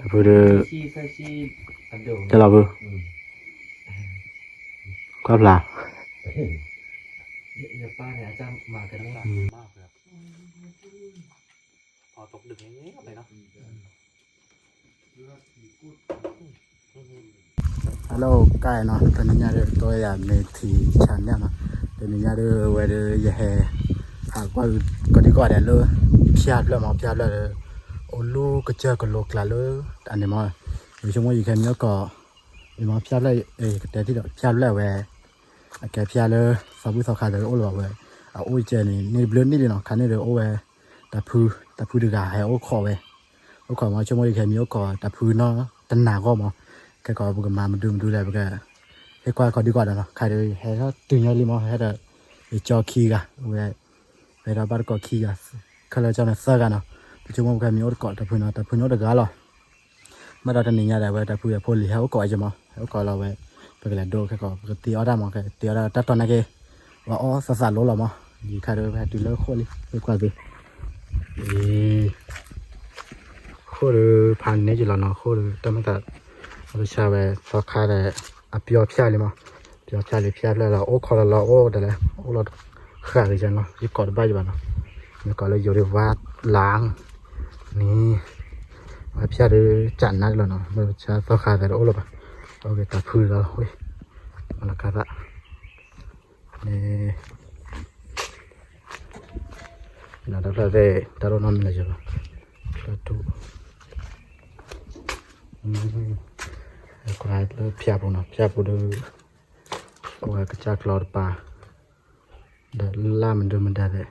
Apa dia Jalan apa? Kau apa? Yaป้าเนี่ยอาจารย์มากันมากมากครับพอตกดึกอย่างนี้ก็ไปเนาะ Hello, cái nó tên nhà đây tôi là người thì chán nha nó. Tên nhà đây về đây về hè. Qua có đi gọi đèn lơ. Piat là mà piat là olu cái chơi cái lục là lơ. Anh em ơi. Vì chúng tôi khen nhớ có mà piat là cái tí đó piat là về cái piat là sau buổi sau khai là olu về. Ôi chơi này này lớn đi nó khá này được ôi tập phu được cả hay ôi khó về. Ôi khó mà chúng tôi khen nhớ có tập phu nó tân nào có mà. Cái có bữa mà mìnhดูแลcái cái qua có đi qua đó khai được hay nó từ nhau đi mà hay là cho khi cả về đó bắt có khi cả khai là cho nó sơ cả nó chúng mình cái miếng tập phun nó được gà rồi mà đó thì nhà đây về tập phun phun thì héo còi cho mà héo còi là về cái là đồ cái có cái tiêu đó mà cái tiêu đó tắt toàn này cái và ó sạt lỗ là mà gì khai được về từ lỡ khô đi cái qua gì khô được pan này chỉ là nó khô được tâm taเราชาไปสอขาได้อ่ะเปียวเพียเลยมั้ยเปียวเพียเลยเพียแล้วโอ้ขอแล้วโอ้ได้แล้วโอ้เราขาเลยจังเนาะอีกอดบ้าอยู่บ่เนาะแล้วก็เลยอยู่ในวาดล้างนี่ว่าเพียเลยจันนักแล้วเนาะเราชาสอขาได้โอ้แล้วป่ะโอเคตาพื้นแล้วโอ้ยมันละกะละนี่น่าจะได้ตาโรนอมเลยจ้ะตาตุก็ให้เพียบลงนะเพียบดูโอ้ยกระจากลอดป่าเดินล่ามันดูมันได้เลย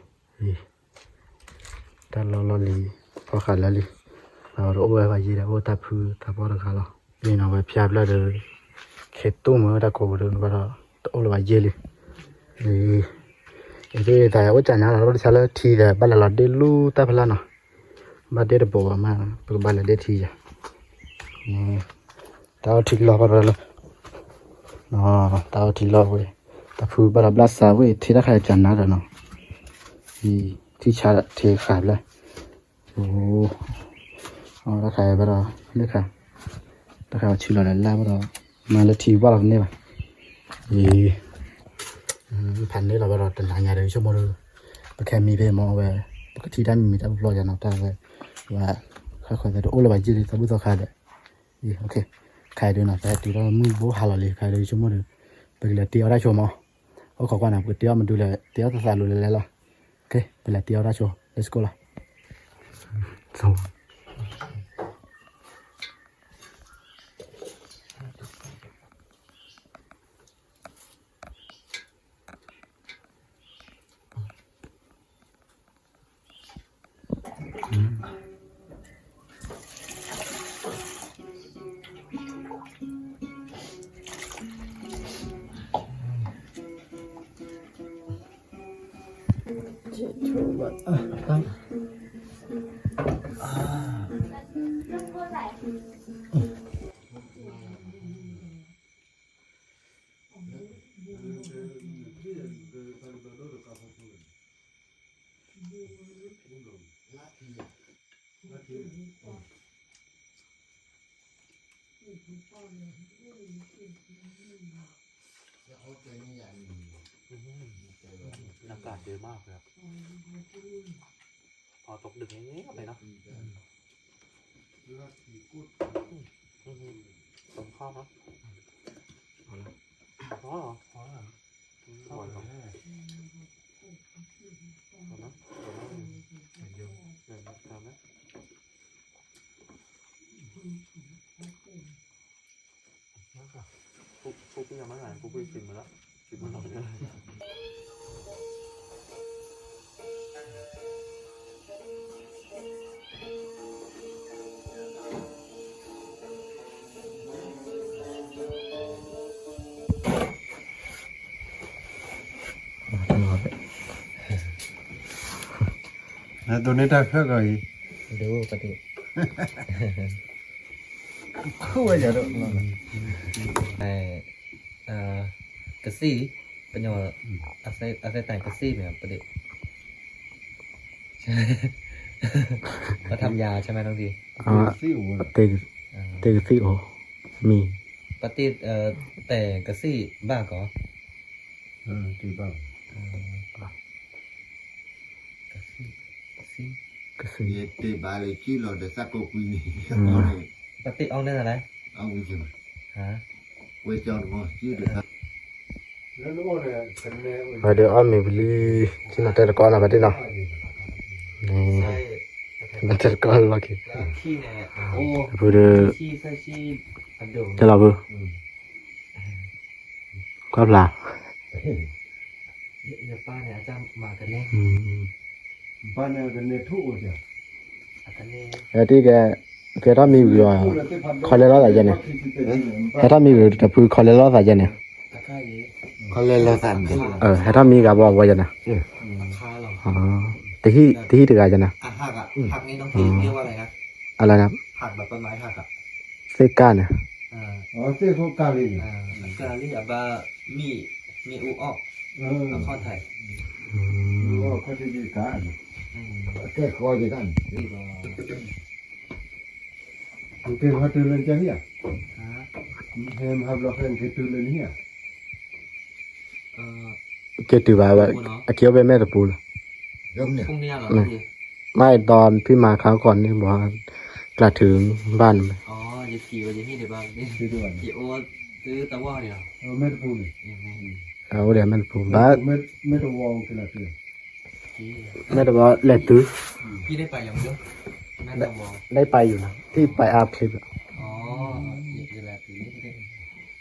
แต่เราลีพอขาดแล้วลีเราโอ้ยว่ายีแล้วโอ้ตาพื้นตาบอดขาเรานี่เราไปเพียบแล้วเดินเข็ดตุ้มเมื่อตะโกนเดินว่าเราโอ้ยว่ายีเลยนี่แต่โอ้จันนะเราใช้แล้วทีแต่บ้านเราได้ลู่ตาพลันเนาะบ้านเด็ดบอกมาเป็นบ้านเราได้ทีจ้ะนี่tao thích lo vào rồi nó tao thích lo vậy tao phụ bà bla sa vậy thì đã khai chán nát rồi nó thì chả thì khai lại đã khai bà đó được khai đã khai chịu lại la bà đó mà là thì vào này mà thì phần này là bà đó tận hàng nhà đấy cho mọi người bà khai mi về mò về cái thì đang mi tao lo cho nó ta về và khai khỏi về đó là bài gì thì tao biết tao khai đấy ok khai được nó phải từ đó mới bố hà là khai được chúng mình bây giờ tiêu ra cho mà có khó quan nào cái tiêu mình đưa lại tiêu ta xài luôn lại ok bây giờ tiêu ra cho let's go là xong tăngอากาศเยอะมากครับพอตกดึกอย่างนี้ก็ไปเนาะต้มข้าวมั้ยพอแล้วพอแล้วพอแล้วเดี๋ยวทำนะปุ๊บยังไม่หายปุ๊บกินมาแล้วกินมาหน่อยตัวนี้ได้เพื่ออะไรดูปฏิคู่อะไรเด้อกระซี่เป็นยังอาศัยแต่งกระซี่แบบปฏิ มาทำยาใช่ไหมน้องที สิโอ้ เตกเตกสิโอมี ปฏิแต่กระซี่บ้าก่อ ที่บ้าง กระซี่ ก็สิ ये ते बाले kilo de sako kuini ปฏิเอานั่นอะไร au ji ฮะ we chon mo ji de แล้วโอ้เนี่ยคันแน่ ว่าเดี๋ยวอ้อมมีบลีที่มาเตะก่อนนะบัดนี้เนาะนี่ ใช่ มันจะก่อนละกี่ แล้วขี้เนี่ยโอ้ พูด ขี้ใส่ขี้อันโด จะเราบ่ก็ปลา เดี๋ยวป้าเนี่ยอาจารย์มากันแน่ บ้านเนี่ยกันเนี่ยทุกจ้ะ อากันแน่ เอ้ที่แกถ้ามีอยู่คอเลราได้จังเนี่ยถ้ามีอยู่แต่พูดคอเลราได้จังเนี่ย ตะไคร้เย kale lo san de ถ้ามีก็บ่ว่าจังนะ ตะคาหรอ อ๋อที่ตึกจังนะ หักหักนี่น้องทีเรียกว่าอะไรนะ อะไรนะ หักแบบต้นไม้หัก เซก้าเนี่ย อ๋อเจ้าเขากาลี กาลิอาบามีอูออกแล้วข้อไทย อ๋อเขาจะดีกันแค่คอจะกันมันเป็นฮัตตุลันจ้ะเนี่ยเฮมฮับล็อกเฮนคิตุลันเนี่ย เกตือว่าเคียวไปแม่ตะปู yom ne พรุ่งนี้เหรอพี่ ไม่ตอนพี่มาคราวก่อนนี่บอกว่ากระถึงบ้าน อ๋อจะขี่ว่าจะมีเดี๋ยวบ้างนี่ ที่ด้วย พี่โอ๊ตซื้อตะว่าเนี่ย เม็ดปูนี่ ยังไง เอาเดี๋ยวมันปูบ้า เม็ดวองกันละตัว พี่ แม่ตะว่าแหลกตื้อ พี่ได้ไปยังเยอะแม่ตะวอ ได้ไปอยู่นะที่ไปอาบคลิป อ๋ออย่าแลปีนี้ได้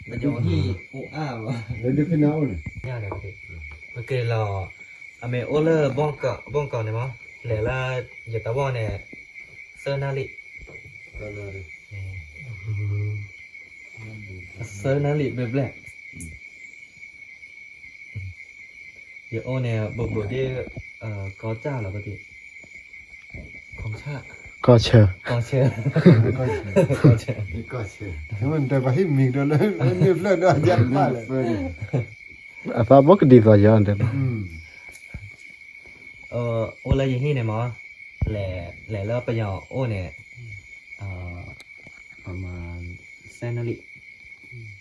มันอยู่ที่อูอ้าวะ แล้วเดี๋ยวพี่น้องนี่ เนี่ยเดี๋ยวพี่เมื่อกี้เราอเมโอเลอร์บ้องก่อนเนี่ยมั้งแล้วละอย่าตะว่าเนี่ยเซอร์นาลิเซอร์นาลิแบบแรกเดี๋ยวโอเนี่ยบอกที่ก็จ้าเหรอปกติของชาติ ก็เชื่อ ก็เชื่อ ko che มันแต่ว่าให้มีเด้อเลยนี่เพิ่นว่ายัดมาเลย อาบอกดีต่อย้อนเด้อ โอเลยอย่างนี้เนี่ยมั้งแหล่แล้วไปยอโอเนี่ยประมาณเซนนาลิ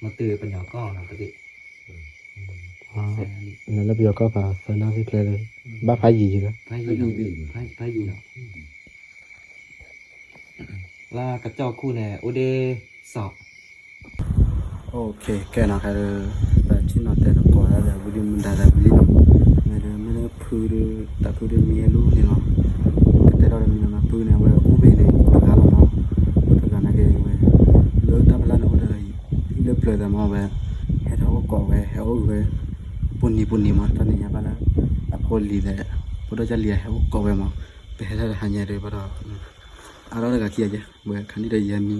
มาตื่นเป็นยอก้อนนะปกติเซนนาลิ นั่นแล้วเบียก็พาสนาที่เคยบ้าพายีนะ ไพ่ยีเนาะไพ่ยีเนาะลากระจอกคู่เนี่ยโอเดสอบ โอเคแกนะครแต่ที่นอแต่ก็แล้ววิดีโอมันได้บิลิโนไม่ได้พูดแต่พูดมีรู้นี่เนาะแต่เรามีมาพูดเนี่ยว่าโอ้เบเลยกาลเนาะก็กันนะเกว่าเลิกตาบลาโนได้เลิกเปล่ามาว่าเฮ็ดเอาก็ว่าเฮาว่าปุ่นนี่มาตอนนี้บาลาอพอลีได้พุทธเจ้าเลียเฮาก็ว่ามาไปเฮ็ดอะไรหาเนี่ยบ่ดอกara ga kiya je bo khani de yami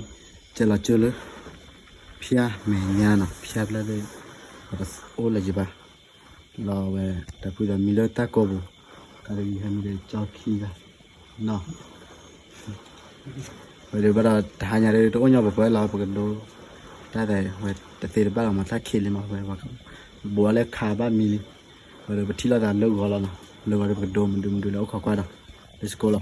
chala cholo phia me nya na phia bla de o la ji ba lo we ta pu da mi lo ta ko bu ka de yami de cha khi ga no we de ba da ha nya de to nya ba ba la ba ga do ta de we ta te ba ma ta khi le ma we ba bo le kha ba mi ni we de ba thi la da lo go la na lo ga de ba do mu do lo kha kwa da let's go lo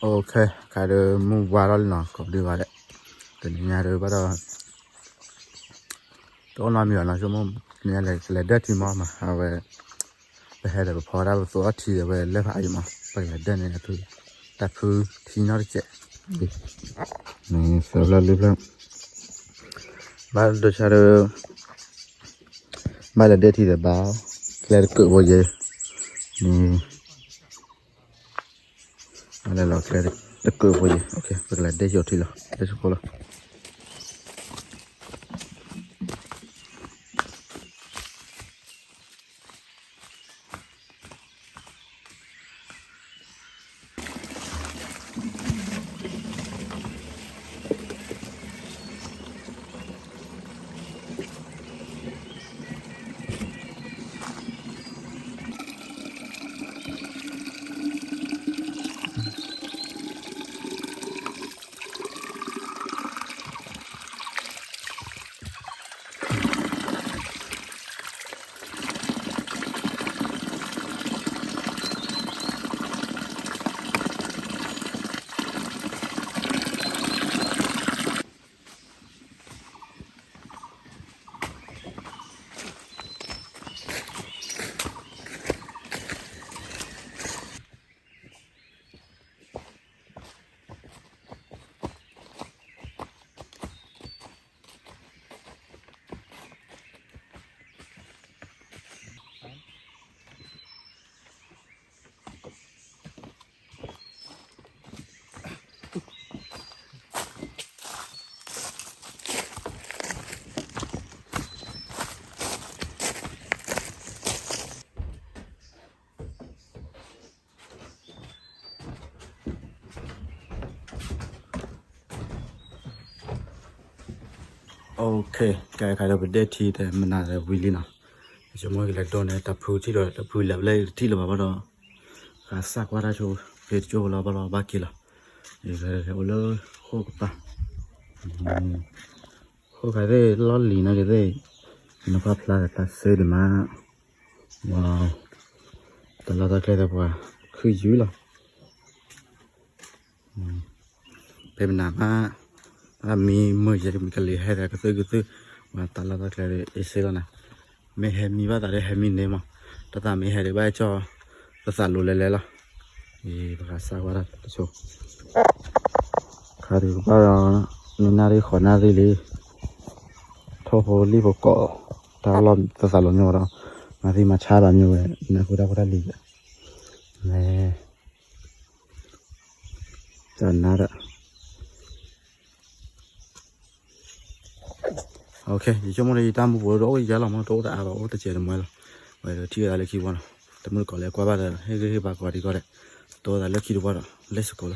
ok cả đời mua qua đó là có đi vào đấy từ nhà đời bắt đầu chỗ nào miệng là cho mua nhà là đất thì mà về về là phò ra số thì về lấy phải mà phải là đất này là thứ tập thứ thì nó chạy này sau là lưu lắm bắt đầu chờ được bắt đầu đất thì là báo là cự vô gì Ala la kare da ko boye okay per la dejo tilo dejo kola โอเคกายๆเราไปเดทที่แต่มันน่าจะวิลีนะจะมองกันตอนนี้ตับพูที่เราตับพูแล้วเลยที่เราบอกว่าก็สักว่าได้โชว์เพจโชว์เราบอกบ้ากี่ละนี่ก็เอาเลยโคกปะโคกอะไรล้อลีนะก็ได้นักพลาดตัดเสื้อมาว้าวแต่เราตัดแค่แต่ว่าคือยุ่ยละเป็นหนามามีมือจะมีกันเลยให้แต่ก็ซื้อมาตลาดก็เลยเสียแล้วนะไม่เห็นมีว่าแต่ได้เห็นมีเนี่ยมั้งแต่ตาไม่เห็นได้ใบจ่อภาษาลุเลยละภาษาว่าโชว์ข้าดูว่านี่นารีขอนารีเลยทโหรีบก็ตาลอนภาษาลอนอยู่แล้วมาที่มาชาลอนอยู่เลยนะกูได้ลีเนี่ยจันนาระโอเคဒီချုံမလေးတမ်းဘူးတော့ရလာမတော့တာတော့တချေတယ်မွဲလို့ဝယ်ထီရလည်းခီဘောနော်တမလို့ကောလဲကွာပါတယ်ဟေးဟေးပါကွာဒီကောတဲ့တော့လည်းခီတော့ပါတော့ let's go